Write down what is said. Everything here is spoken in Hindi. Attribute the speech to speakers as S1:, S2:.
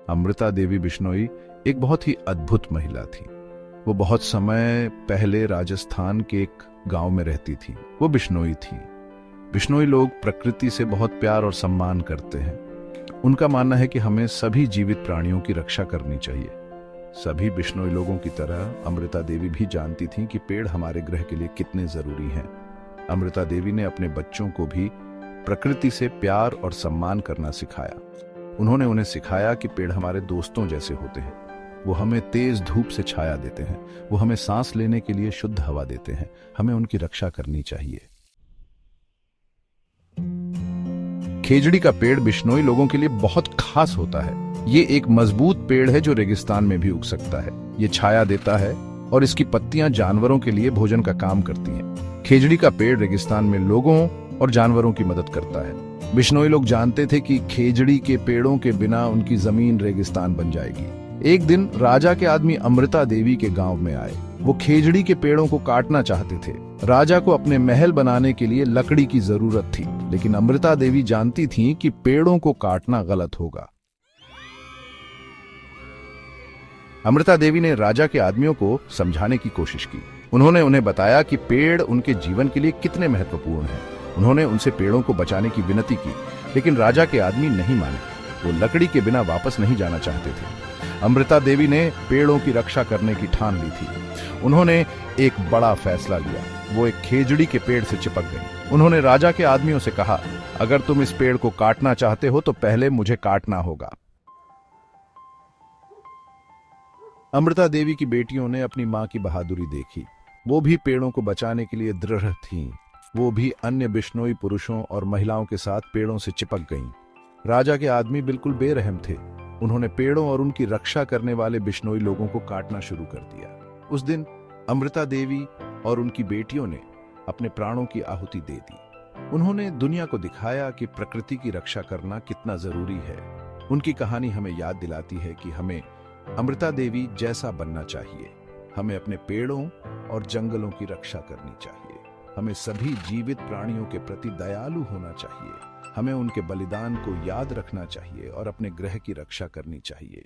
S1: अमृता देवी बिश्नोई एक बहुत ही अद्भुत महिला थी। वो बहुत समय पहले राजस्थान के एक गांव में रहती थी। वो बिश्नोई थी। बिश्नोई लोग प्रकृति से बहुत प्यार और सम्मान करते हैं। उनका मानना है कि हमें सभी जीवित प्राणियों की रक्षा करनी चाहिए। सभी बिश्नोई लोगों की तरह अमृता देवी भी जानती थीं कि पेड़ हमारे ग्रह के लिए कितने जरूरी हैं। अमृता देवी ने अपने बच्चों को भी प्रकृति से प्यार और सम्मान करना सिखाया। उन्होंने उन्हें सिखाया कि पेड़ हमारे दोस्तों जैसे होते हैं। वो हमें तेज धूप से छाया देते हैं, वो हमें सांस लेने के लिए शुद्ध हवा देते हैं। हमें उनकी रक्षा करनी चाहिए। खेजड़ी का पेड़ बिश्नोई लोगों के लिए बहुत खास होता है। ये एक मजबूत पेड़ है जो रेगिस्तान में भी उग सकता है। ये छाया देता है और इसकी पत्तियां जानवरों के लिए भोजन का काम करती हैं। खेजड़ी का पेड़ रेगिस्तान में लोगों और जानवरों की मदद करता है। बिश्नोई लोग जानते थे कि खेजड़ी के पेड़ों के बिना उनकी जमीन रेगिस्तान बन जाएगी। एक दिन राजा के आदमी अमृता देवी के गांव में आए। वो खेजड़ी के पेड़ों को काटना चाहते थे। राजा को अपने महल बनाने के लिए लकड़ी की जरूरत थी, लेकिन अमृता देवी जानती थीं कि पेड़ों को काटना गलत होगा। अमृता देवी ने राजा के आदमियों को समझाने की कोशिश की। उन्होंने उन्हें बताया कि पेड़ उनके जीवन के लिए कितने महत्वपूर्ण हैं। उन्होंने उनसे पेड़ों को बचाने की विनती की, लेकिन राजा के आदमी नहीं माने। वो लकड़ी के बिना वापस नहीं जाना चाहते थे। अमृता देवी ने पेड़ों की रक्षा करने की ठान ली थी। उन्होंने एक बड़ा फैसला लिया। वो एक खेजड़ी के पेड़ से चिपक गई। उन्होंने राजा के आदमियों से कहा, अगर तुम इस पेड़ को काटना चाहते हो तो पहले मुझे काटना होगा। अमृता देवी की बेटियों ने अपनी मां की बहादुरी देखी। वो भी पेड़ों को बचाने के लिए दृढ़ थीं। वो भी अन्य बिश्नोई पुरुषों और महिलाओं के साथ पेड़ों से चिपक गईं। राजा के आदमी बिल्कुल बेरहम थे। उन्होंने पेड़ों और उनकी रक्षा करने वाले बिश्नोई लोगों को काटना शुरू कर दिया। उस दिन अमृता देवी और उनकी बेटियों ने अपने प्राणों की आहुति दे दी। उन्होंने दुनिया को दिखाया कि प्रकृति की रक्षा करना कितना जरूरी है। उनकी कहानी हमें याद दिलाती है कि हमें अमृता देवी जैसा बनना चाहिए। हमें अपने पेड़ों और जंगलों की रक्षा करनी चाहिए। हमें सभी जीवित प्राणियों के प्रति दयालु होना चाहिए। हमें उनके बलिदान को याद रखना चाहिए और अपने ग्रह की रक्षा करनी चाहिए।